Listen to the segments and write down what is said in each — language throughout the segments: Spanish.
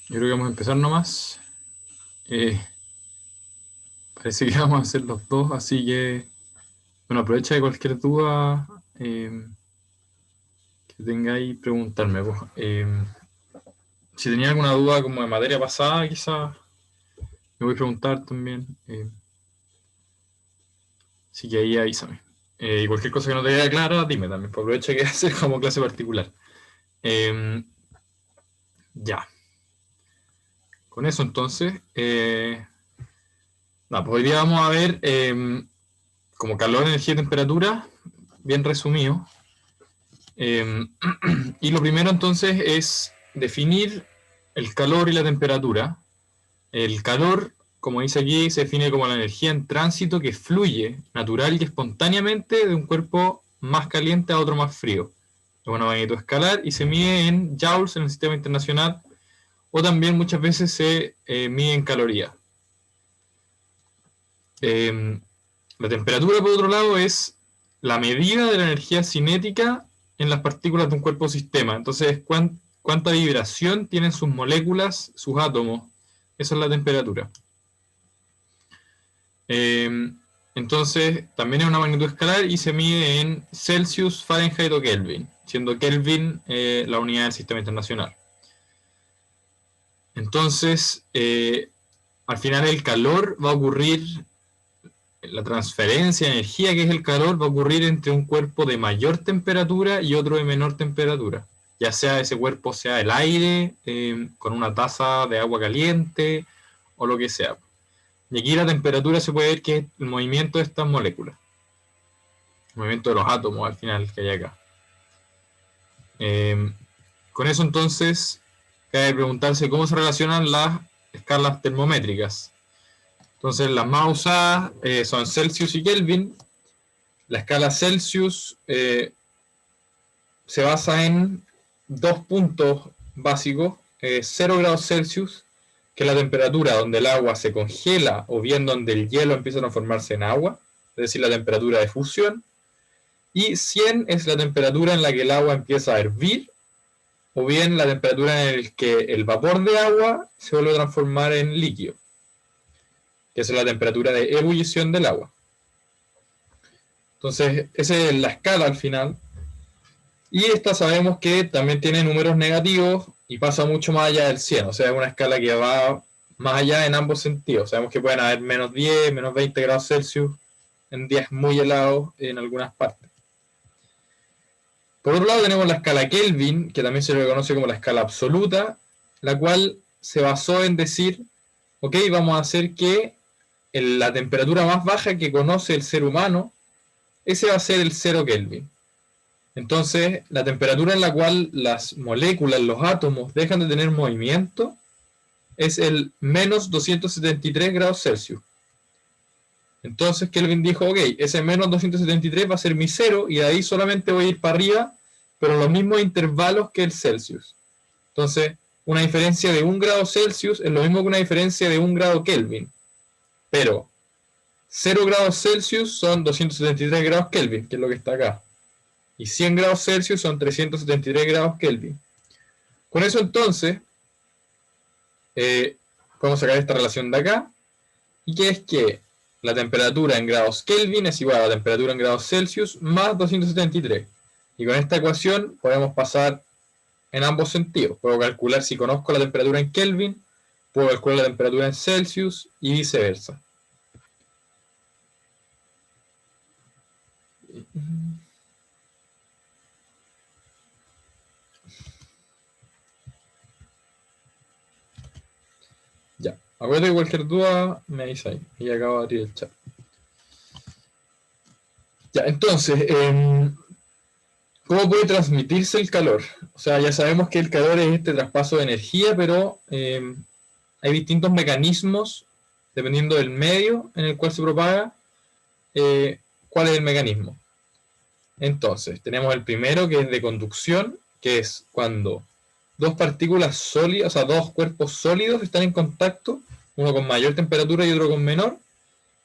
Yo creo que vamos a empezar nomás. Eh, Parece que vamos a hacer los dos, así que, bueno, aprovecha de cualquier duda que tengáis preguntarme, pues. Si tenía alguna duda como de materia pasada, quizás me voy a preguntar también. Así que ahí avísame. Y cualquier cosa que no te quede clara, dime también, pues aprovecha que hacer como clase particular. Eh, ya, con eso entonces, pues hoy día vamos a ver como calor, energía y temperatura, bien resumido. Y lo primero entonces es definir el calor y la temperatura. El calor, como dice aquí, se define como la energía en tránsito que fluye natural y espontáneamente de un cuerpo más caliente a otro más frío. Es una magnitud escalar y se mide en joules en el sistema internacional, o también muchas veces se mide en calorías. La temperatura, por otro lado, es la medida de la energía cinética en las partículas de un cuerpo o sistema. Entonces, cuánta vibración tienen sus moléculas, sus átomos. Esa es la temperatura. Entonces, también es una magnitud escalar y se mide en Celsius, Fahrenheit o Kelvin, siendo Kelvin la unidad del sistema internacional. Entonces, al final el calor va a ocurrir, la transferencia de energía que es el calor va a ocurrir entre un cuerpo de mayor temperatura y otro de menor temperatura. Ya sea ese cuerpo sea el aire, con una taza de agua caliente o lo que sea. Y aquí la temperatura se puede ver que es el movimiento de estas moléculas. El movimiento de los átomos al final que hay acá. Con eso entonces cabe preguntarse cómo se relacionan las escalas termométricas. Entonces las más usadas son Celsius y Kelvin. La escala Celsius se basa en dos puntos básicos. 0 grados Celsius, que es la temperatura donde el agua se congela o bien donde el hielo empieza a transformarse en agua, es decir, la temperatura de fusión. Y 100 es la temperatura en la que el agua empieza a hervir, o bien la temperatura en la que el vapor de agua se vuelve a transformar en líquido, que es la temperatura de ebullición del agua. Entonces, esa es la escala al final. Y esta sabemos que también tiene números negativos y pasa mucho más allá del 100. O sea, es una escala que va más allá en ambos sentidos. Sabemos que pueden haber menos 10, menos 20 grados Celsius en días muy helados en algunas partes. Por otro lado tenemos la escala Kelvin, que también se le conoce como la escala absoluta, la cual se basó en decir, ok, vamos a hacer que la temperatura más baja que conoce el ser humano, ese va a ser el 0 Kelvin. Entonces, la temperatura en la cual las moléculas, los átomos, dejan de tener movimiento es el menos 273 grados Celsius. Entonces Kelvin dijo, ok, ese menos 273 va a ser mi cero y de ahí solamente voy a ir para arriba, pero en los mismos intervalos que el Celsius. Entonces, una diferencia de 1 grado Celsius es lo mismo que una diferencia de 1 grado Kelvin. Pero 0 grados Celsius son 273 grados Kelvin, que es lo que está acá. Y 100 grados Celsius son 373 grados Kelvin. Con eso entonces, podemos sacar esta relación de acá, y que es que la temperatura en grados Kelvin es igual a la temperatura en grados Celsius más 273. Y con esta ecuación podemos pasar en ambos sentidos. Puedo calcular si conozco la temperatura en Kelvin, puedo calcular la temperatura en Celsius y viceversa. Ya, acuérdate que cualquier duda me avisa ahí. Y acabo de abrir el chat. Ya, entonces, ¿cómo puede transmitirse el calor? O sea, ya sabemos que el calor es este traspaso de energía, pero hay distintos mecanismos dependiendo del medio en el cual se propaga. ¿Cuál es el mecanismo? Entonces, tenemos el primero que es de conducción, que es cuando dos partículas sólidas, o sea, dos cuerpos sólidos están en contacto, uno con mayor temperatura y otro con menor.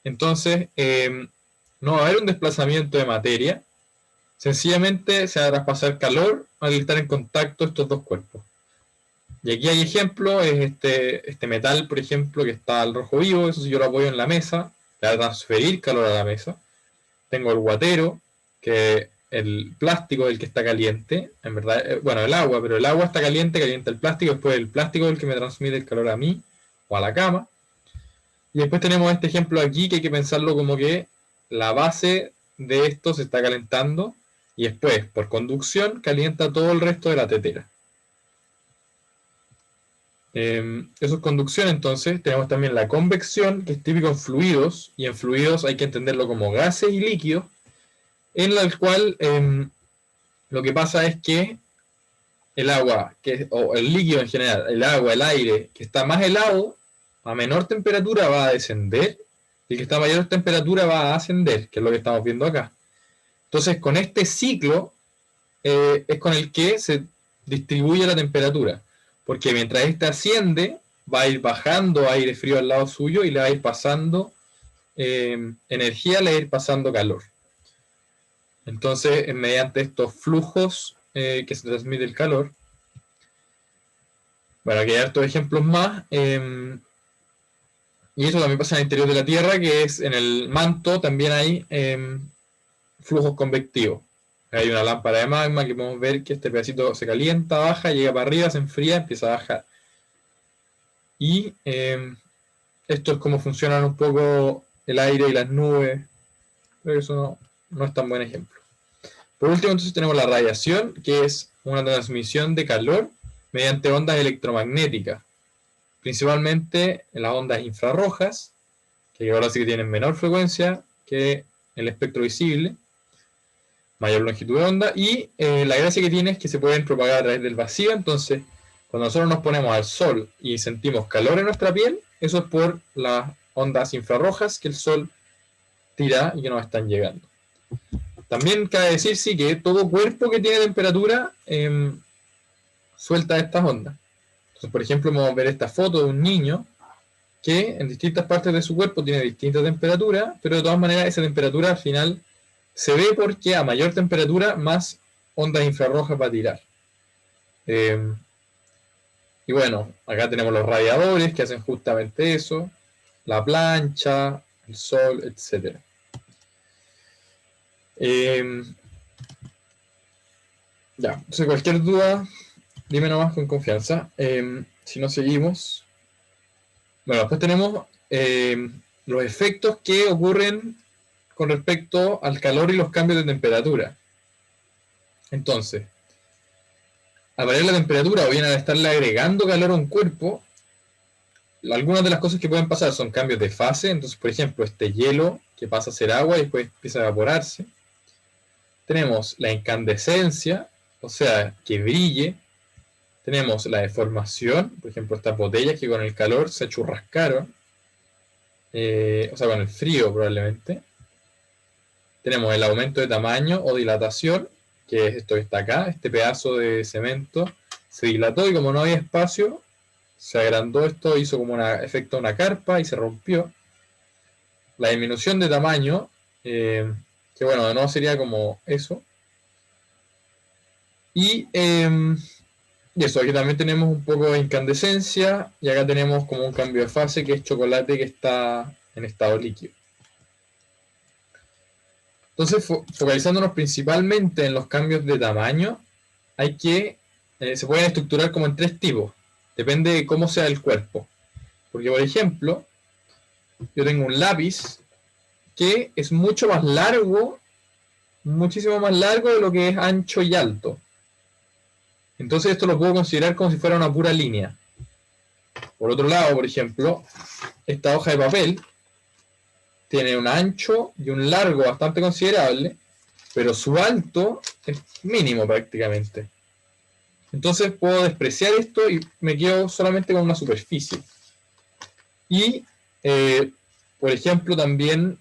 Entonces, no va a haber un desplazamiento de materia, sencillamente se va a traspasar calor al estar en contacto estos dos cuerpos. Y aquí hay ejemplo, es este metal, por ejemplo, que está al rojo vivo, eso si yo lo apoyo en la mesa, le va a transferir calor a la mesa. Tengo el guatero, que el plástico es el que está caliente, en verdad, bueno, el agua, pero el agua está caliente, calienta el plástico, después el plástico es el que me transmite el calor a mí o a la cama. Y después tenemos este ejemplo aquí que hay que pensarlo como que la base de esto se está calentando y después, por conducción, calienta todo el resto de la tetera. Eso es conducción. Entonces tenemos también la convección, que es típico en fluidos, y en fluidos hay que entenderlo como gases y líquidos, en el cual lo que pasa es que el agua, o el líquido en general, el agua, el aire, que está más helado, a menor temperatura va a descender, y el que está a mayor temperatura va a ascender, que es lo que estamos viendo acá. Entonces, con este ciclo es con el que se distribuye la temperatura, porque mientras este asciende, va a ir bajando aire frío al lado suyo y le va a ir pasando energía, le va a ir pasando calor. Entonces, mediante estos flujos que se transmite el calor, bueno, aquí hay hartos ejemplos más, y eso también pasa en el interior de la Tierra, que es en el manto también hay flujos convectivos. Hay una lámpara de magma que podemos ver que este pedacito se calienta, baja, llega para arriba, se enfría, empieza a bajar. Y esto es cómo funcionan un poco el aire y las nubes, pero eso no es tan buen ejemplo. Por último, entonces tenemos la radiación, que es una transmisión de calor mediante ondas electromagnéticas, principalmente en las ondas infrarrojas, que ahora sí que tienen menor frecuencia que el espectro visible, mayor longitud de onda, y la gracia que tiene es que se pueden propagar a través del vacío. Entonces, cuando nosotros nos ponemos al sol y sentimos calor en nuestra piel, eso es por las ondas infrarrojas que el sol tira y que nos están llegando. También cabe decir, sí, que todo cuerpo que tiene temperatura suelta estas ondas. Entonces, por ejemplo, vamos a ver esta foto de un niño que en distintas partes de su cuerpo tiene distinta temperatura, pero de todas maneras esa temperatura al final se ve porque a mayor temperatura más ondas infrarrojas va a tirar. Y bueno, acá tenemos los radiadores que hacen justamente eso, la plancha, el sol, etc. Ya, entonces cualquier duda, dime nomás con confianza. Si no seguimos. Bueno, después tenemos los efectos que ocurren con respecto al calor y los cambios de temperatura. Entonces, al variar la temperatura o bien al estarle agregando calor a un cuerpo, algunas de las cosas que pueden pasar son cambios de fase. Entonces, por ejemplo, este hielo que pasa a ser agua y después empieza a evaporarse. Tenemos la incandescencia, o sea, que brille. Tenemos la deformación, por ejemplo, estas botellas que con el calor se churrascaron, o sea, con el frío probablemente. Tenemos el aumento de tamaño o dilatación, que es esto que está acá, este pedazo de cemento se dilató y como no había espacio, se agrandó esto, hizo como un efecto de una carpa y se rompió. La disminución de tamaño, que bueno, de nuevo sería como eso. Y eso, aquí también tenemos un poco de incandescencia y acá tenemos como un cambio de fase que es chocolate que está en estado líquido. Entonces, focalizándonos principalmente en los cambios de tamaño, hay que, se pueden estructurar como en tres tipos, depende de cómo sea el cuerpo. Porque, por ejemplo, yo tengo un lápiz que es mucho más largo, muchísimo más largo de lo que es ancho y alto. Entonces esto lo puedo considerar como si fuera una pura línea. Por otro lado, por ejemplo, esta hoja de papel tiene un ancho y un largo bastante considerable, pero su alto es mínimo prácticamente. Entonces puedo despreciar esto y me quedo solamente con una superficie. Y, por ejemplo, también,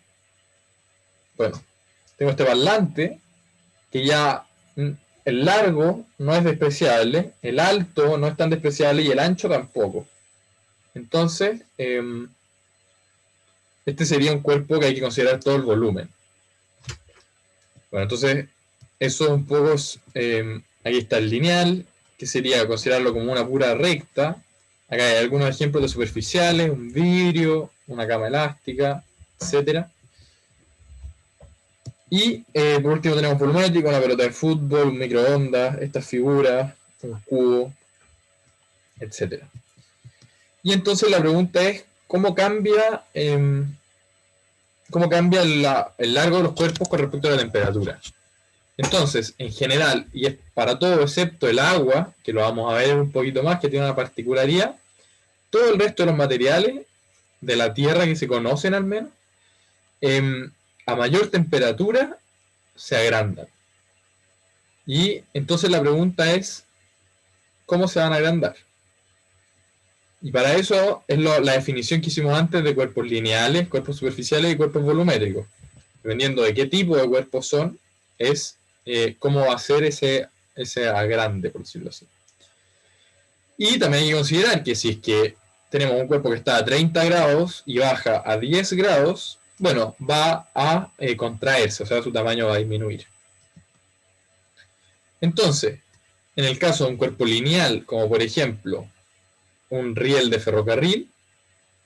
bueno, tengo este parlante que ya el largo no es despreciable, el alto no es tan despreciable y el ancho tampoco. Entonces, este sería un cuerpo que hay que considerar todo el volumen. Bueno, entonces, eso un poco, aquí está el lineal, que sería considerarlo como una pura recta. Acá hay algunos ejemplos de superficiales, un vidrio, una cama elástica, etcétera. Y por último tenemos volumétrico, una pelota de fútbol, un microondas, estas figuras, un cubo, etcétera. Y entonces la pregunta es, ¿cómo cambia el largo de los cuerpos con respecto a la temperatura? Entonces, en general, y es para todo excepto el agua, que lo vamos a ver un poquito más, que tiene una particularidad, todo el resto de los materiales de la Tierra que se conocen al menos, a mayor temperatura se agrandan. Y entonces la pregunta es, ¿cómo se van a agrandar? Y para eso es la definición que hicimos antes de cuerpos lineales, cuerpos superficiales y cuerpos volumétricos. Dependiendo de qué tipo de cuerpos son, es cómo va a ser ese agrande, por decirlo así. Y también hay que considerar que si es que tenemos un cuerpo que está a 30 grados y baja a 10 grados, bueno, va a contraerse, o sea, su tamaño va a disminuir. Entonces, en el caso de un cuerpo lineal, como por ejemplo un riel de ferrocarril,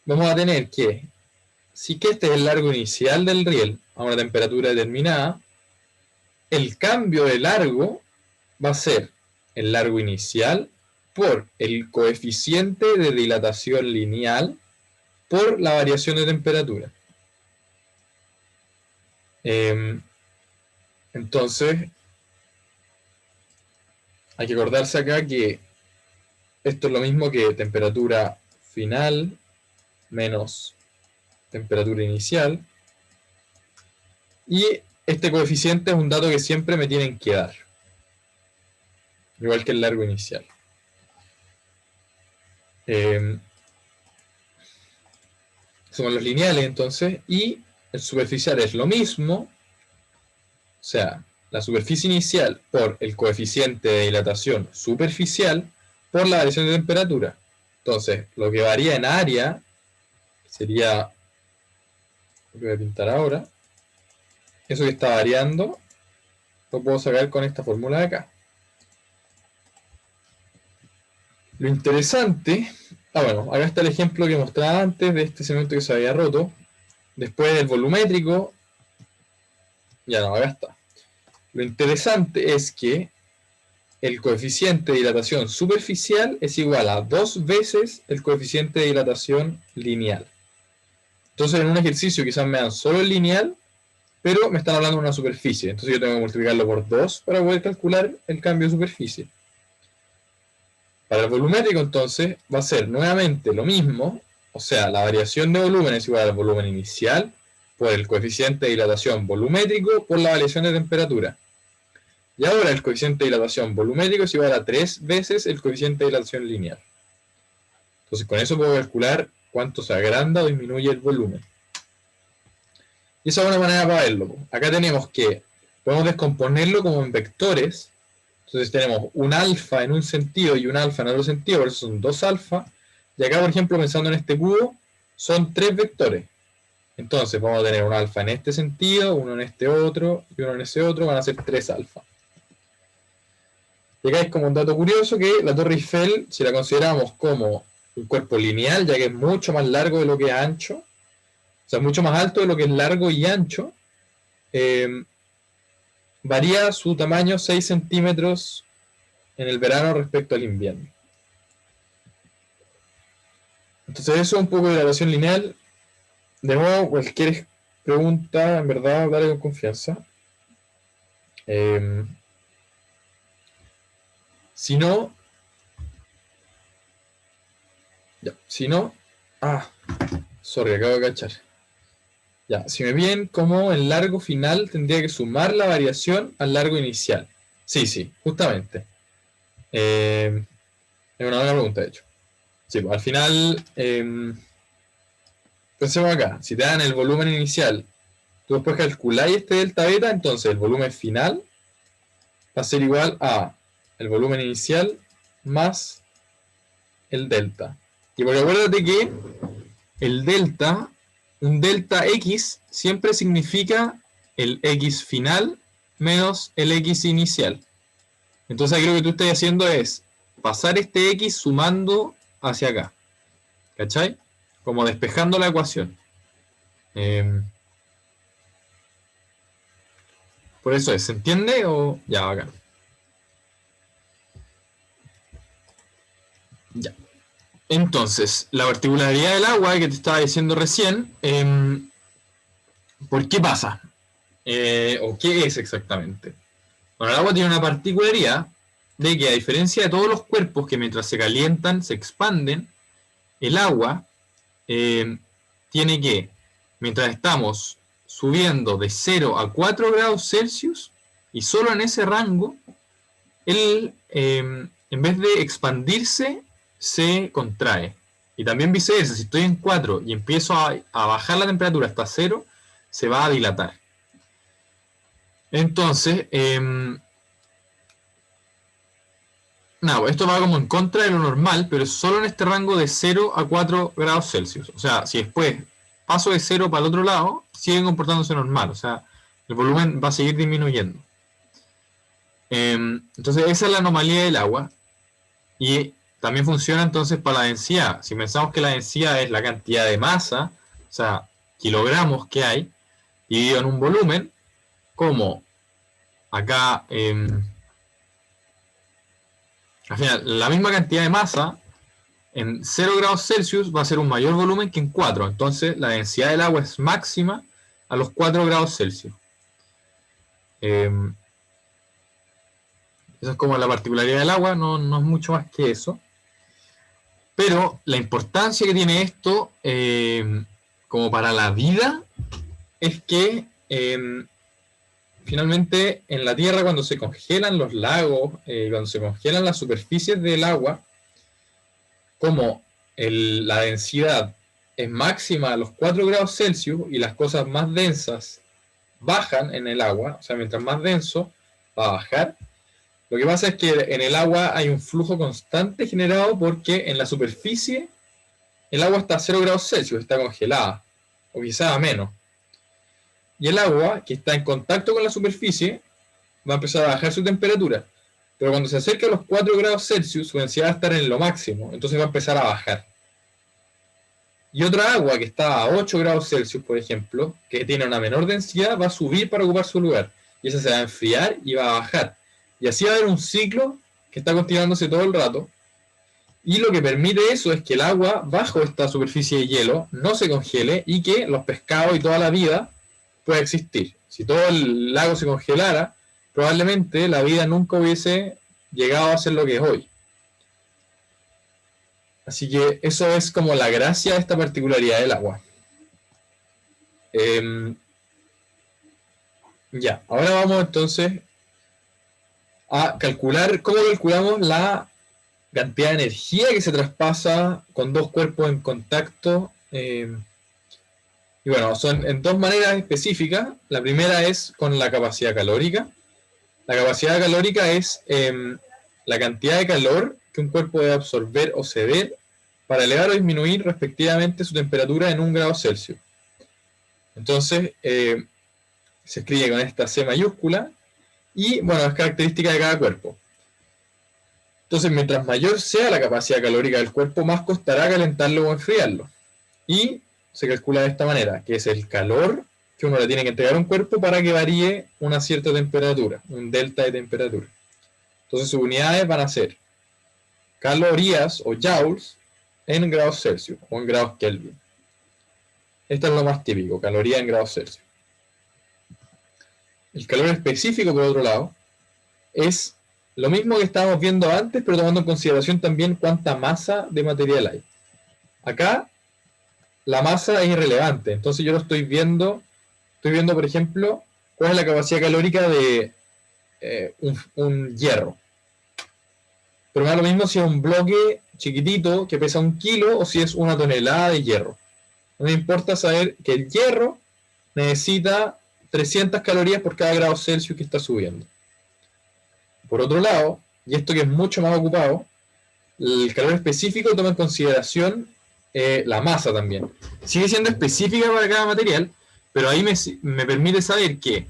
vamos a tener que, si que este es el largo inicial del riel a una temperatura determinada, el cambio de largo va a ser el largo inicial por el coeficiente de dilatación lineal por la variación de temperatura. Entonces, hay que acordarse acá que esto es lo mismo que temperatura final menos temperatura inicial. Y este coeficiente es un dato que siempre me tienen que dar. Igual que el largo inicial. Son los lineales entonces. Y el superficial es lo mismo. O sea, la superficie inicial por el coeficiente de dilatación superficial por la variación de temperatura. Entonces, lo que varía en área sería lo que voy a pintar ahora. Eso que está variando lo puedo sacar con esta fórmula de acá. Lo interesante, bueno, acá está el ejemplo que mostraba antes de este cemento que se había roto. Después del volumétrico, ya no, acá está. Lo interesante es que el coeficiente de dilatación superficial es igual a 2 veces el coeficiente de dilatación lineal. Entonces en un ejercicio quizás me dan solo el lineal, pero me están hablando de una superficie. Entonces yo tengo que multiplicarlo por 2 para poder calcular el cambio de superficie. Para el volumétrico entonces va a ser nuevamente lo mismo, o sea, la variación de volumen es igual al volumen inicial por el coeficiente de dilatación volumétrico por la variación de temperatura. Y ahora el coeficiente de dilatación volumétrico es igual a 3 veces el coeficiente de dilatación lineal. Entonces con eso puedo calcular cuánto se agranda o disminuye el volumen. Y esa es una manera para verlo. Acá tenemos que, podemos descomponerlo como en vectores. Entonces tenemos un alfa en un sentido y un alfa en otro sentido, por eso son 2 alfa. Y acá, por ejemplo, pensando en este cubo, son 3 vectores. Entonces vamos a tener un alfa en este sentido, uno en este otro y uno en ese otro, van a ser 3 alfa. Y acá es como un dato curioso que la Torre Eiffel, si la consideramos como un cuerpo lineal, ya que es mucho más largo de lo que es ancho, o sea, mucho más alto de lo que es largo y ancho, varía su tamaño 6 centímetros en el verano respecto al invierno. Entonces eso es un poco de dilatación lineal. De nuevo, cualquier pregunta, en verdad, dale con confianza. Si no, sorry, acabo de cachar. Ya, si me piden como el largo final tendría que sumar la variación al largo inicial. Sí, justamente. Es una buena pregunta, de hecho. Sí, pues al final, pensemos acá, si te dan el volumen inicial, tú después calculáis este delta beta, entonces el volumen final va a ser igual a el volumen inicial más el delta. Y porque acuérdate que el delta, un delta X, siempre significa el X final menos el X inicial. Entonces aquí lo que tú estás haciendo es pasar este X sumando hacia acá. ¿Cachai? Como despejando la ecuación. Por eso es, ¿se entiende? O ya, acá. Ya. Entonces, la particularidad del agua que te estaba diciendo recién, ¿por qué pasa? ¿O qué es exactamente? Bueno, el agua tiene una particularidad de que, a diferencia de todos los cuerpos que mientras se calientan se expanden, el agua tiene que, mientras estamos subiendo de 0 a 4 grados Celsius, y solo en ese rango, él, en vez de expandirse, se contrae. Y también viceversa, si estoy en 4 y empiezo a bajar la temperatura hasta 0, se va a dilatar. Entonces, esto va como en contra de lo normal, pero es solo en este rango de 0 a 4 grados Celsius. O sea, si después paso de 0 para el otro lado, sigue comportándose normal. O sea, el volumen va a seguir disminuyendo. Entonces, esa es la anomalía del agua. Y también funciona entonces para la densidad. Si pensamos que la densidad es la cantidad de masa, o sea, kilogramos que hay, dividido en un volumen, como acá, al final, la misma cantidad de masa en 0 grados Celsius va a ser un mayor volumen que en 4. Entonces, la densidad del agua es máxima a los 4 grados Celsius. Esa es como la particularidad del agua, no es mucho más que eso. Pero la importancia que tiene esto como para la vida es que finalmente en la Tierra, cuando se congelan los lagos, cuando se congelan las superficies del agua, como la densidad es máxima a los 4 grados Celsius y las cosas más densas bajan en el agua, o sea, mientras más denso va a bajar. Lo que pasa es que en el agua hay un flujo constante generado porque en la superficie el agua está a 0 grados Celsius, está congelada, o quizás a menos. Y el agua, que está en contacto con la superficie, va a empezar a bajar su temperatura. Pero cuando se acerca a los 4 grados Celsius, su densidad va a estar en lo máximo, entonces va a empezar a bajar. Y otra agua que está a 8 grados Celsius, por ejemplo, que tiene una menor densidad, va a subir para ocupar su lugar. Y esa se va a enfriar y va a bajar. Y así va a haber un ciclo que está continuándose todo el rato. Y lo que permite eso es que el agua bajo esta superficie de hielo no se congele y que los pescados y toda la vida pueda existir. Si todo el lago se congelara, probablemente la vida nunca hubiese llegado a ser lo que es hoy. Así que eso es como la gracia de esta particularidad del agua. Ya, ahora vamos entonces a calcular cómo calculamos la cantidad de energía que se traspasa con dos cuerpos en contacto. Y bueno, son en dos maneras específicas. La primera es con la capacidad calórica. La capacidad calórica es la cantidad de calor que un cuerpo debe absorber o ceder para elevar o disminuir respectivamente su temperatura en 1 grado Celsius. Entonces, se escribe con esta C mayúscula y, bueno, es característica de cada cuerpo. Entonces, mientras mayor sea la capacidad calórica del cuerpo, más costará calentarlo o enfriarlo. Y se calcula de esta manera, que es el calor que uno le tiene que entregar a un cuerpo para que varíe una cierta temperatura, un delta de temperatura. Entonces, sus unidades van a ser calorías o joules en grados Celsius o en grados Kelvin. Esto es lo más típico, caloría en grados Celsius. El calor específico, por otro lado, es lo mismo que estábamos viendo antes, pero tomando en consideración también cuánta masa de material hay. Acá, la masa es irrelevante, entonces yo lo estoy viendo, por ejemplo, cuál es la capacidad calórica de un hierro. Pero me da lo mismo si es un bloque chiquitito que pesa 1 kilo o si es 1 tonelada de hierro. No me importa saber que el hierro necesita 300 calorías por cada grado Celsius que está subiendo. Por otro lado, y esto que es mucho más ocupado, el calor específico toma en consideración la masa también. Sigue siendo específica para cada material, pero ahí me permite saber que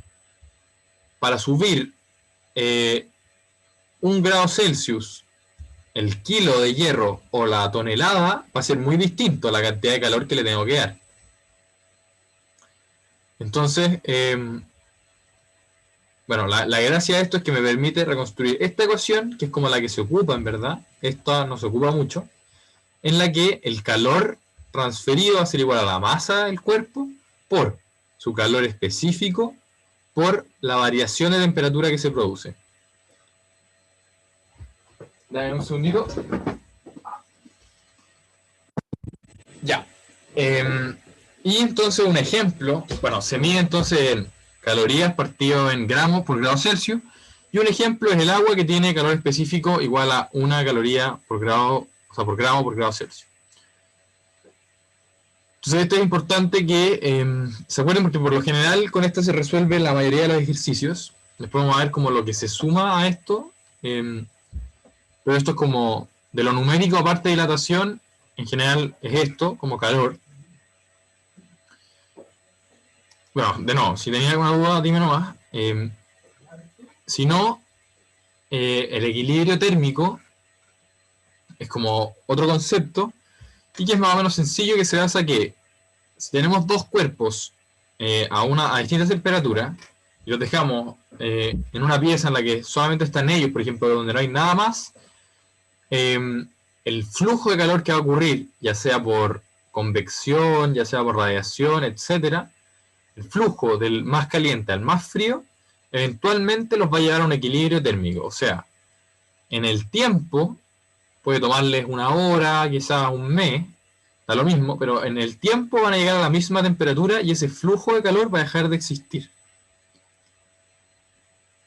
para subir 1 grado Celsius el kilo de hierro o la tonelada va a ser muy distinto a la cantidad de calor que le tengo que dar. Entonces, bueno, la gracia de esto es que me permite reconstruir esta ecuación, que es como la que se ocupa en verdad, esta no se ocupa mucho, en la que el calor transferido va a ser igual a la masa del cuerpo por su calor específico por la variación de temperatura que se produce. Dame un segundito. Ya. Y entonces un ejemplo, bueno, se mide entonces en calorías partido en gramos por grado Celsius, y un ejemplo es el agua que tiene calor específico igual a 1 caloría por grado, o sea, por gramo por grado Celsius. Entonces esto es importante que se acuerden porque por lo general con esto se resuelve la mayoría de los ejercicios. Después vamos a ver como lo que se suma a esto, pero esto es como de lo numérico aparte de dilatación, en general es esto, como calor. Bueno, de nuevo, si tenías alguna duda, dime nomás. Si no, el equilibrio térmico es como otro concepto y que es más o menos sencillo, que se basa que si tenemos dos cuerpos a distintas temperaturas y los dejamos en una pieza en la que solamente están ellos, por ejemplo, donde no hay nada más, el flujo de calor que va a ocurrir, ya sea por convección, ya sea por radiación, etcétera, el flujo del más caliente al más frío, eventualmente los va a llevar a un equilibrio térmico. O sea, en el tiempo, puede tomarles 1 hora, quizás un mes, da lo mismo, pero en el tiempo van a llegar a la misma temperatura y ese flujo de calor va a dejar de existir.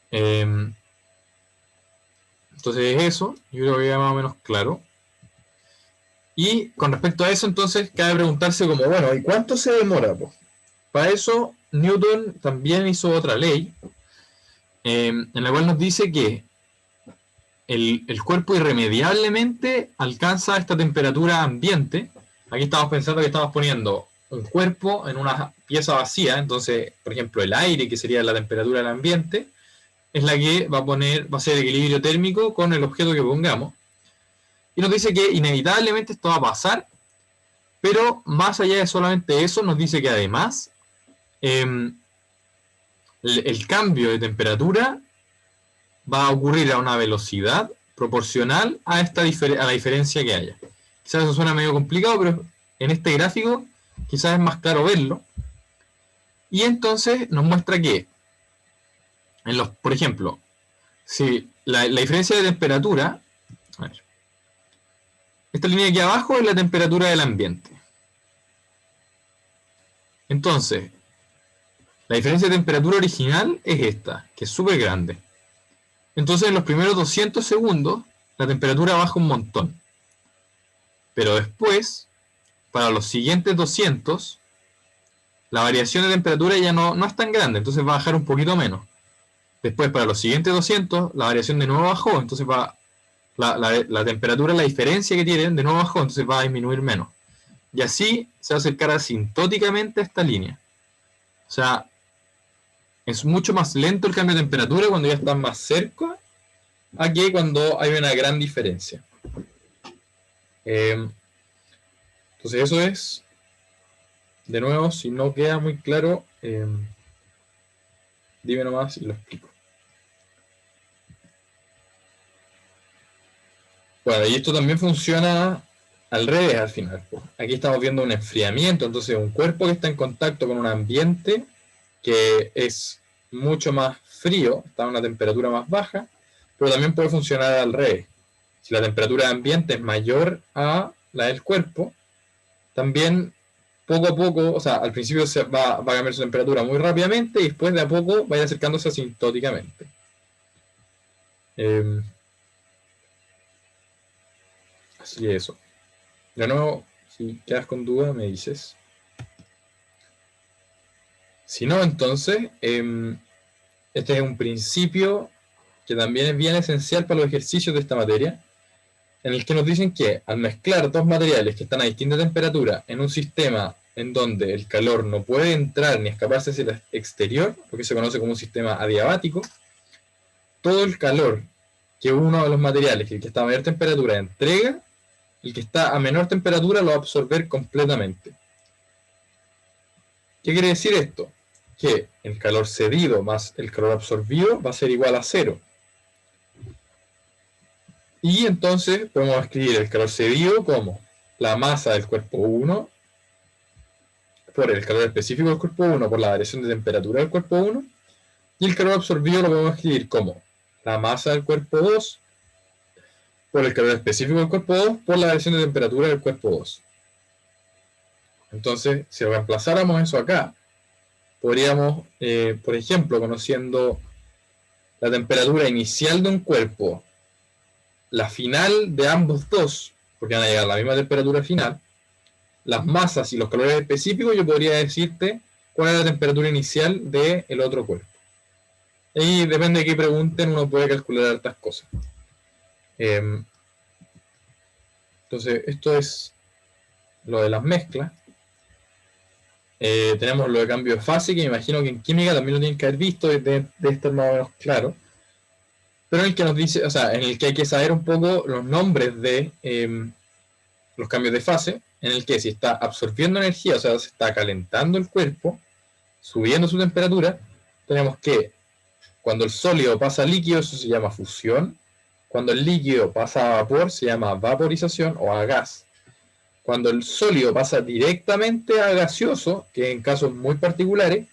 Entonces eso, yo creo que ya más o menos claro. Y con respecto a eso, entonces, cabe preguntarse como, bueno, ¿y cuánto se demora? Pues? Para eso, Newton también hizo otra ley, en la cual nos dice que el cuerpo irremediablemente alcanza esta temperatura ambiente. Aquí estamos pensando que estamos poniendo un cuerpo en una pieza vacía, entonces, por ejemplo, el aire, que sería la temperatura del ambiente, es la que va a ser el equilibrio térmico con el objeto que pongamos. Y nos dice que inevitablemente esto va a pasar, pero más allá de solamente eso, nos dice que además el cambio de temperatura va a ocurrir a una velocidad proporcional a la diferencia que haya. Quizás eso suena medio complicado, pero en este gráfico quizás es más claro verlo. Y entonces nos muestra que, por ejemplo, si la diferencia de temperatura, a ver, esta línea aquí abajo es la temperatura del ambiente. Entonces, la diferencia de temperatura original es esta, que es súper grande. Entonces, en los primeros 200 segundos, la temperatura baja un montón. Pero después, para los siguientes 200, la variación de temperatura ya no es tan grande, entonces va a bajar un poquito menos. Después, para los siguientes 200, la variación de nuevo bajó, entonces la temperatura, la diferencia que tienen, de nuevo bajó, entonces va a disminuir menos. Y así se va a acercar asintóticamente a esta línea. O sea, es mucho más lento el cambio de temperatura cuando ya están más cerca a que cuando hay una gran diferencia. Entonces eso es, de nuevo, si no queda muy claro, dime nomás y lo explico. Bueno, y esto también funciona al revés al final. Aquí estamos viendo un enfriamiento, entonces un cuerpo que está en contacto con un ambiente que es mucho más frío, está a una temperatura más baja, pero también puede funcionar al revés. Si la temperatura de ambiente es mayor a la del cuerpo, también poco a poco, o sea, al principio va a cambiar su temperatura muy rápidamente y después de a poco va a ir acercándose asintóticamente. Así que eso. De nuevo, si quedas con duda, me dices. Si no, entonces, este es un principio que también es bien esencial para los ejercicios de esta materia, en el que nos dicen que al mezclar dos materiales que están a distinta temperatura en un sistema en donde el calor no puede entrar ni escaparse hacia el exterior, lo que se conoce como un sistema adiabático, todo el calor que uno de los materiales, que el que está a mayor temperatura entrega, el que está a menor temperatura lo va a absorber completamente. ¿Qué quiere decir esto? Que el calor cedido más el calor absorbido va a ser igual a 0. Y entonces podemos escribir el calor cedido como la masa del cuerpo 1 por el calor específico del cuerpo 1 por la variación de temperatura del cuerpo 1. Y el calor absorbido lo podemos escribir como la masa del cuerpo 2 por el calor específico del cuerpo 2 por la variación de temperatura del cuerpo 2. Entonces, si reemplazáramos eso acá, podríamos, por ejemplo, conociendo la temperatura inicial de un cuerpo, la final de ambos dos, porque van a llegar a la misma temperatura final, las masas y los calores específicos, yo podría decirte cuál es la temperatura inicial del otro cuerpo. Y depende de qué pregunten, uno puede calcular estas cosas. Entonces, esto es lo de las mezclas. Tenemos lo de cambio de fase, que me imagino que en química también lo tienen que haber visto, de estar más o menos claro. Pero en el que nos dice, o sea, en el que hay que saber un poco los nombres de los cambios de fase, en el que si está absorbiendo energía, o sea, se está calentando el cuerpo, subiendo su temperatura, tenemos que cuando el sólido pasa a líquido, eso se llama fusión. Cuando el líquido pasa a vapor, se llama vaporización o a gas. Cuando el sólido pasa directamente a gaseoso, que en casos muy particulares,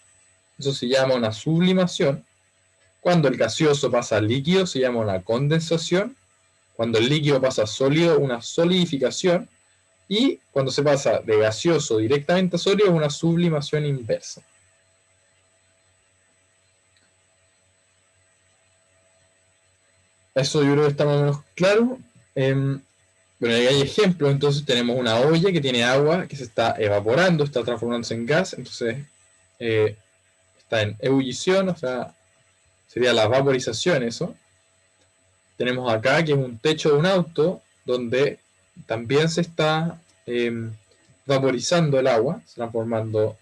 eso se llama una sublimación. Cuando el gaseoso pasa a líquido, se llama una condensación. Cuando el líquido pasa a sólido, una solidificación. Y cuando se pasa de gaseoso directamente a sólido, es una sublimación inversa. Eso yo creo que está más o menos claro. Bueno, ahí hay ejemplos. Entonces tenemos una olla que tiene agua que se está evaporando, está transformándose en gas. Entonces está en ebullición, o sea, sería la vaporización eso. Tenemos acá que es un techo de un auto donde también se está vaporizando el agua, transformando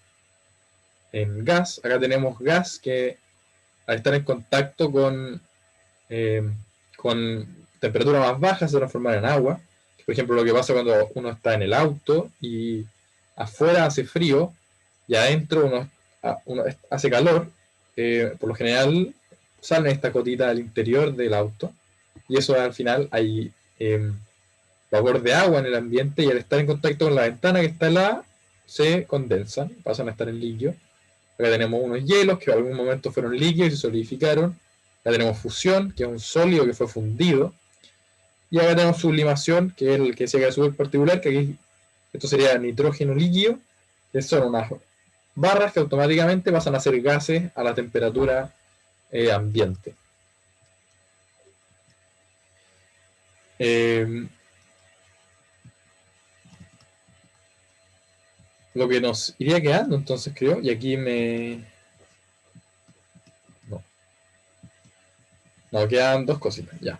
en gas. Acá tenemos gas que al estar en contacto con temperatura más baja se transforma en agua. Por ejemplo, lo que pasa cuando uno está en el auto y afuera hace frío y adentro uno hace calor. Por lo general sale esta gotita al interior del auto y eso al final hay vapor de agua en el ambiente y al estar en contacto con la ventana que está helada se condensan, pasan a estar en líquido. Acá tenemos unos hielos que en algún momento fueron líquidos y se solidificaron. Acá tenemos fusión, que es un sólido que fue fundido. Y acá tenemos sublimación, que es el que se queda súper particular, que aquí esto sería nitrógeno líquido, que son unas barras que automáticamente pasan a ser gases a la temperatura ambiente. Lo que nos iría quedando entonces, creo, y aquí no, quedan dos cositas, ya.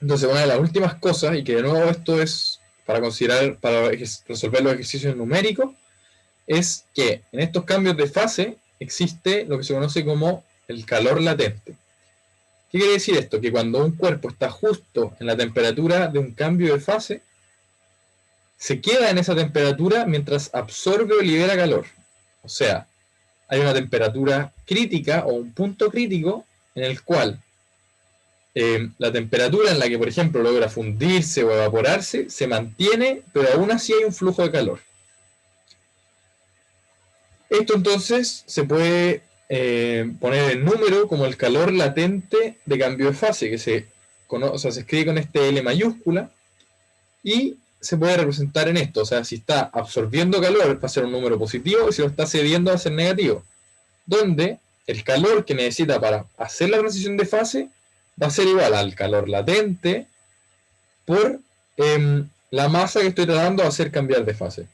Entonces, una de las últimas cosas, y que de nuevo esto es para considerar, para resolver los ejercicios numéricos, es que en estos cambios de fase existe lo que se conoce como el calor latente. ¿Qué quiere decir esto? Que cuando un cuerpo está justo en la temperatura de un cambio de fase, se queda en esa temperatura mientras absorbe o libera calor. O sea, hay una temperatura crítica o un punto crítico en el cual la temperatura en la que, por ejemplo, logra fundirse o evaporarse se mantiene, pero aún así hay un flujo de calor. Esto entonces se puede poner el número como el calor latente de cambio de fase, que se escribe con este L mayúscula y se puede representar en esto. O sea, si está absorbiendo calor va a ser un número positivo y si lo está cediendo va a ser negativo. Donde el calor que necesita para hacer la transición de fase va a ser igual al calor latente por la masa que estoy tratando de hacer cambiar de fase.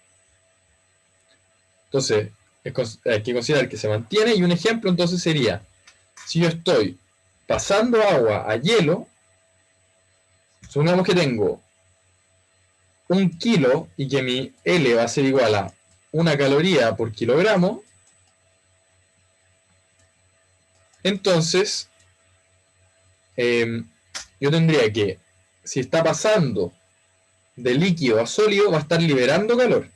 Entonces, hay que considerar que se mantiene, y un ejemplo entonces sería, si yo estoy pasando agua a hielo, supongamos que tengo 1 kilo y que mi L va a ser igual a 1 caloría por kilogramo, entonces yo tendría que, si está pasando de líquido a sólido, va a estar liberando calor.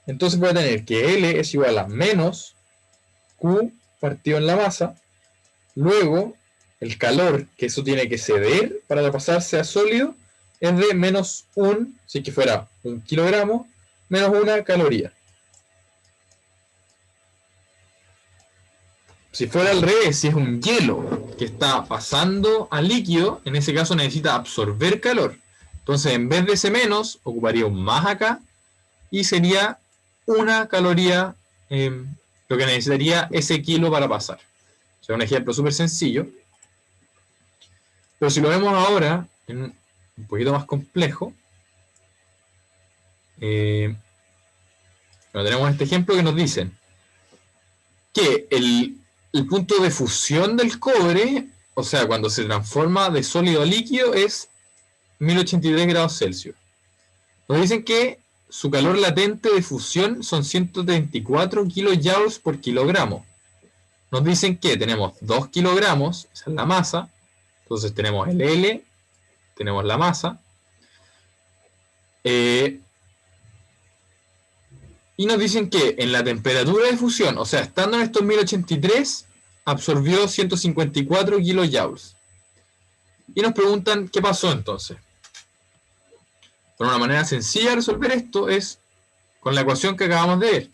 Entonces voy a tener que L es igual a menos Q partido en la masa. Luego, el calor que eso tiene que ceder para pasarse a sólido es de menos 1, si que fuera 1 kilogramo, menos 1 caloría. Si fuera al revés, si es un hielo que está pasando a líquido, en ese caso necesita absorber calor. Entonces, en vez de ese menos, ocuparía un más acá y sería 1 caloría lo que necesitaría ese kilo para pasar. O sea, un ejemplo súper sencillo. Pero si lo vemos ahora, en un poquito más complejo, tenemos este ejemplo que nos dicen que el punto de fusión del cobre, o sea, cuando se transforma de sólido a líquido, es 1083 grados Celsius. Nos dicen que su calor latente de fusión son 134 kilojoules por kilogramo. Nos dicen que tenemos 2 kilogramos, esa es la masa, entonces tenemos el L, tenemos la masa, y nos dicen que en la temperatura de fusión, o sea, estando en estos 1083, absorbió 154 kilojoules. Y nos preguntan qué pasó entonces. Pero una manera sencilla de resolver esto es con la ecuación que acabamos de ver,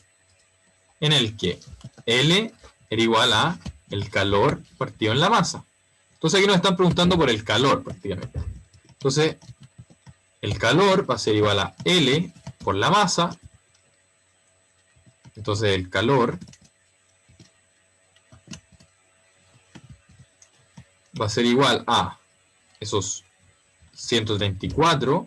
en el que L era igual a el calor partido en la masa. Entonces aquí nos están preguntando por el calor prácticamente. Entonces, el calor va a ser igual a L por la masa. Entonces el calor va a ser igual a esos 134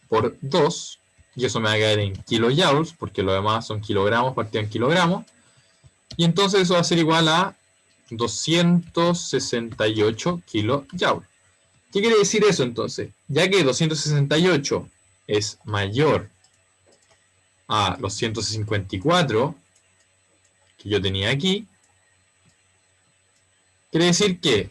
por 2, y eso me va a caer en kilojoules, porque lo demás son kilogramos partido en kilogramos, y entonces eso va a ser igual a 268 kilojoules. ¿Qué quiere decir eso entonces? Ya que 268 es mayor a los 154 que yo tenía aquí, quiere decir que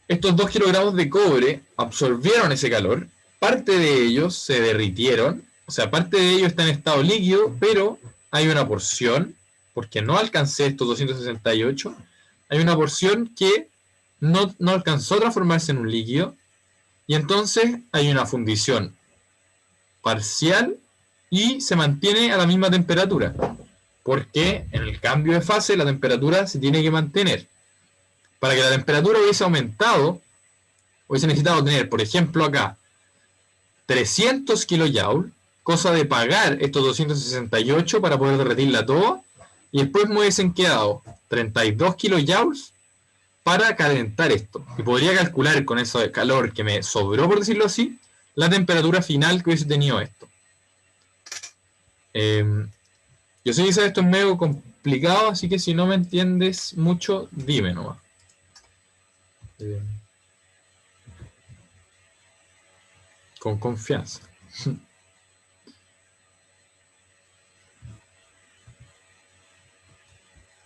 estos 2 kilogramos de cobre absorbieron ese calor, parte de ellos se derritieron, o sea, parte de ellos está en estado líquido, pero hay una porción, porque no alcancé estos 268, hay una porción que no alcanzó a transformarse en un líquido, y entonces hay una fundición parcial y se mantiene a la misma temperatura, porque en el cambio de fase la temperatura se tiene que mantener. Para que la temperatura hubiese aumentado, hubiese necesitado tener, por ejemplo acá, 300 kilojoules, cosa de pagar estos 268 para poder derretirla todo, y después me hubiesen quedado 32 kilojoules para calentar esto. Y podría calcular con eso de calor que me sobró, por decirlo así, la temperatura final que hubiese tenido esto. Yo sé que esto es medio complicado, así que si no me entiendes mucho, dime nomás. Con confianza.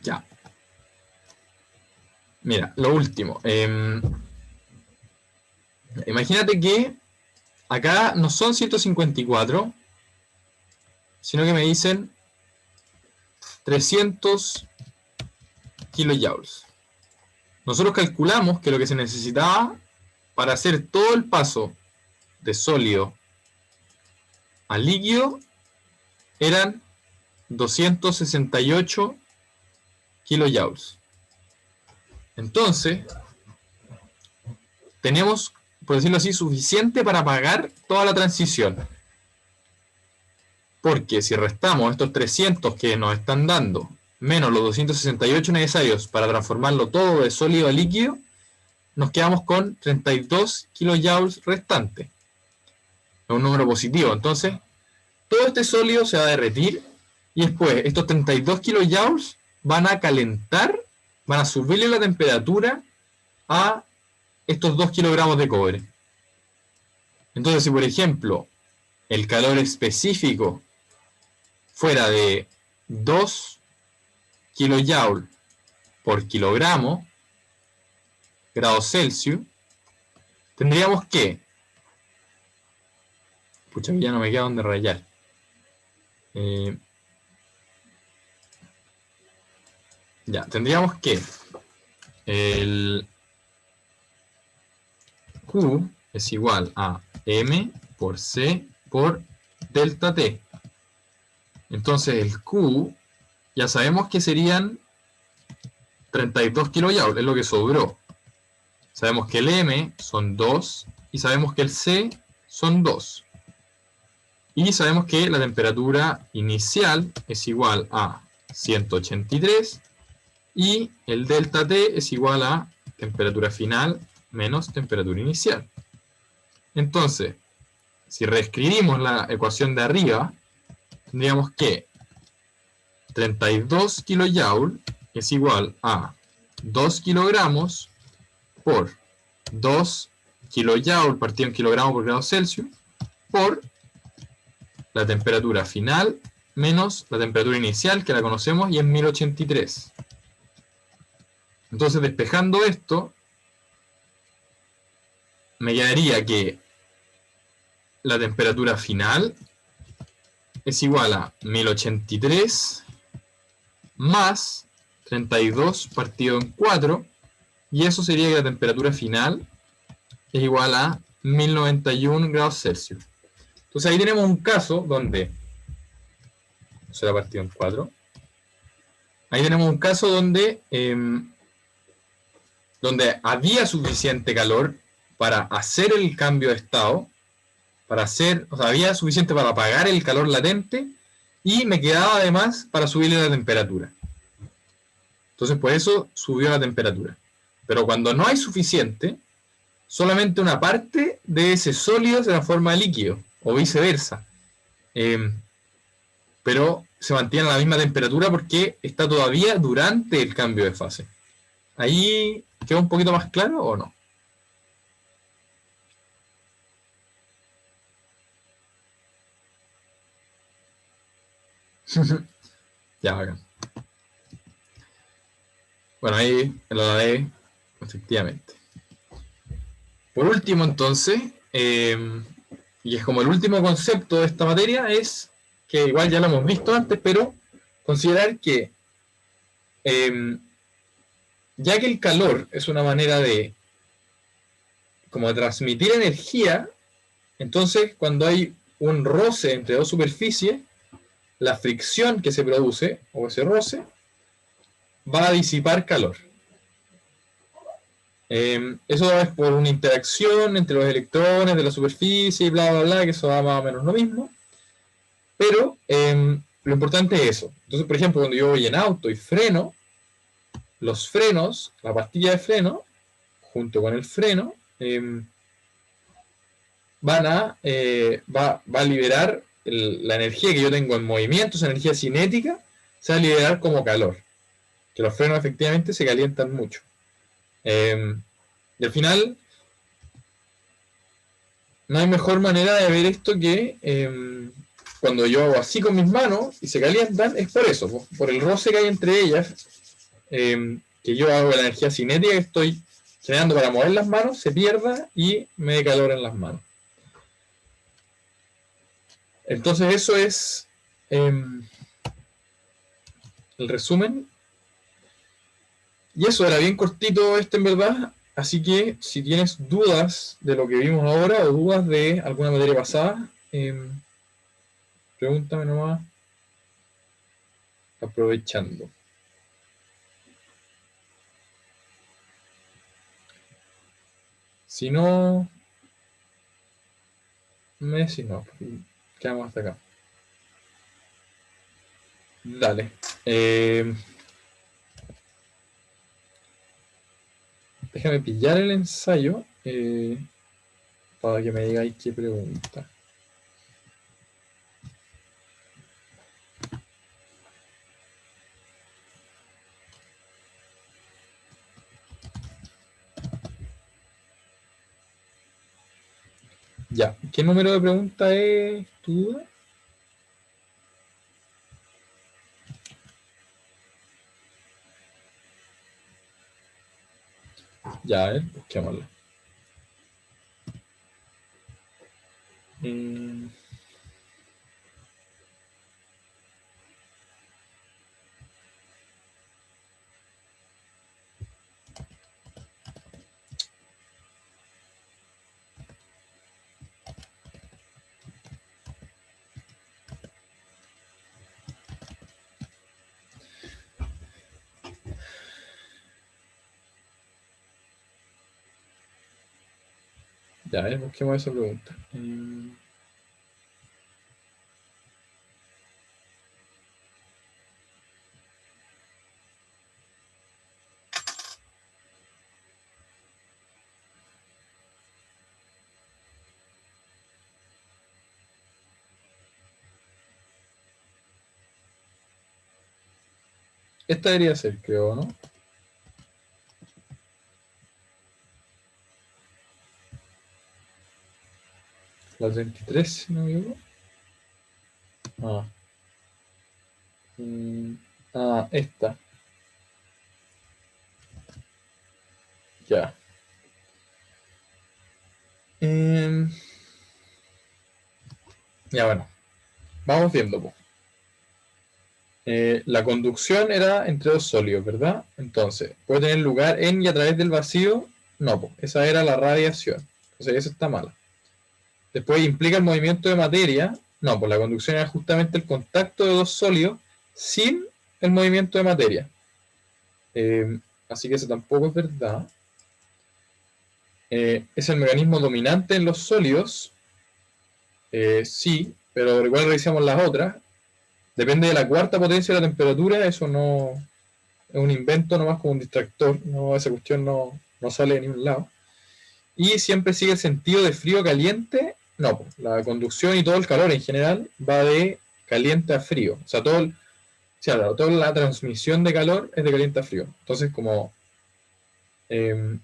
Ya. Mira, lo último. Imagínate que acá no son 154, sino que me dicen 300 kilojoules. Nosotros calculamos que lo que se necesitaba para hacer todo el paso de sólido a líquido eran 268 kilojoules. Entonces, tenemos, por decirlo así, suficiente para pagar toda la transición. Porque si restamos estos 300 que nos están dando, menos los 268 necesarios para transformarlo todo de sólido a líquido, nos quedamos con 32 kilojoules restantes. Es un número positivo. Entonces, todo este sólido se va a derretir y después estos 32 kilojoules van a calentar, van a subirle la temperatura a estos 2 kilogramos de cobre. Entonces, si por ejemplo el calor específico fuera de 2 kilojoules por kilogramo, grados Celsius, tendríamos que... Pucha, ya no me queda donde rayar. Ya, tendríamos que el Q es igual a M por C por delta T. Entonces el Q ya sabemos que serían 32 kilojoules, es lo que sobró. Sabemos que el M son 2 y sabemos que el C son 2. Y sabemos que la temperatura inicial es igual a 183 y el delta T es igual a temperatura final menos temperatura inicial. Entonces, si reescribimos la ecuación de arriba, tendríamos que 32 kilojoules es igual a 2 kilogramos por 2 kilojoules partido en kilogramos por grado Celsius por la temperatura final menos la temperatura inicial, que la conocemos, y es 1083. Entonces, despejando esto, me quedaría que la temperatura final es igual a 1083 más 32 partido en 4, y eso sería que la temperatura final es igual a 1091 grados Celsius. Entonces ahí tenemos un caso donde, será partido en 4, ahí tenemos un caso donde, donde había suficiente calor para hacer el cambio de estado, para hacer, o sea, había suficiente para apagar el calor latente y me quedaba además para subirle la temperatura. Entonces por eso subió la temperatura. Pero cuando no hay suficiente, solamente una parte de ese sólido se transforma en líquido, o viceversa. Pero se mantiene a la misma temperatura porque está todavía durante el cambio de fase. ¿Ahí queda un poquito más claro o no? Ya, bacán. Bueno, ahí lo haré, efectivamente. Por último, entonces, y es como el último concepto de esta materia, es que igual ya lo hemos visto antes, pero considerar que ya que el calor es una manera de como de transmitir energía, entonces cuando hay un roce entre dos superficies, la fricción que se produce, o ese roce, va a disipar calor. Eso es por una interacción entre los electrones de la superficie y bla, bla, bla, que eso da más o menos lo mismo. Pero lo importante es eso. Entonces, por ejemplo, cuando yo voy en auto y freno, los frenos, la pastilla de freno, junto con el freno, va a liberar la energía que yo tengo en movimiento, esa energía cinética, se va a liberar como calor. Que los frenos efectivamente se calientan mucho. Y al final, no hay mejor manera de ver esto que cuando yo hago así con mis manos y se calientan, es por eso, por el roce que hay entre ellas, que yo hago la energía cinética que estoy generando para mover las manos, se pierda y me dé calor en las manos. Entonces eso es el resumen. Y eso era bien cortito en verdad. Así que si tienes dudas de lo que vimos ahora o dudas de alguna materia pasada, pregúntame nomás, aprovechando. Si no, me decís no, quedamos hasta acá. Dale. Déjame pillar el ensayo para que me digáis qué pregunta. Ya, ¿qué número de pregunta es tu duda? Ya, busquémosla. Mm, ya, busquemos esa pregunta. Esta debería ser, creo, ¿no? La 33, si no me equivoco. Ah. Mm, esta. Ya. Em, ya, bueno. Vamos viendo, po. La conducción era entre dos sólidos, ¿verdad? Entonces, ¿puede tener lugar en y a través del vacío? No, po. Esa era la radiación. Entonces, esa está mala. Después, ¿implica el movimiento de materia? No, pues la conducción era justamente el contacto de dos sólidos sin el movimiento de materia. Así que eso tampoco es verdad. ¿Es el mecanismo dominante en los sólidos? Sí, pero igual revisamos las otras. Depende de la cuarta potencia de la temperatura, eso no es un invento nomás como un distractor, no, esa cuestión no sale de ningún lado. Y siempre sigue el sentido de frío-caliente, no, pues, la conducción y todo el calor en general va de caliente a frío. O sea, sí, claro, toda la transmisión de calor es de caliente a frío. Entonces, como eh,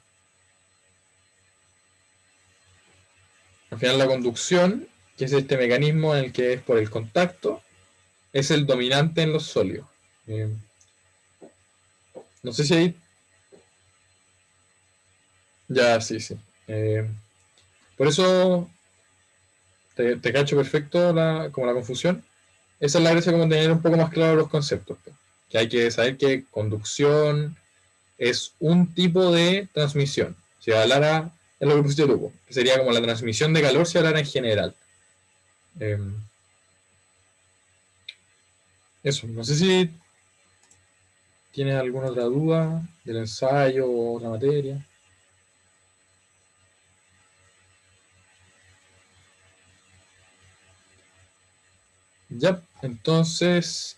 al final la conducción, que es este mecanismo en el que es por el contacto, es el dominante en los sólidos. Eh, no sé si ahí. Ya, sí, sí. Por eso te cacho perfecto como la confusión. Esa es la gracia como tener un poco más claro los conceptos. Pues. Que hay que saber que conducción es un tipo de transmisión. Si hablara, es lo que pusiste tú, pues, que sería como la transmisión de calor si hablara en general. Eh, eso, no sé si tienes alguna otra duda del ensayo o otra materia. Ya, entonces,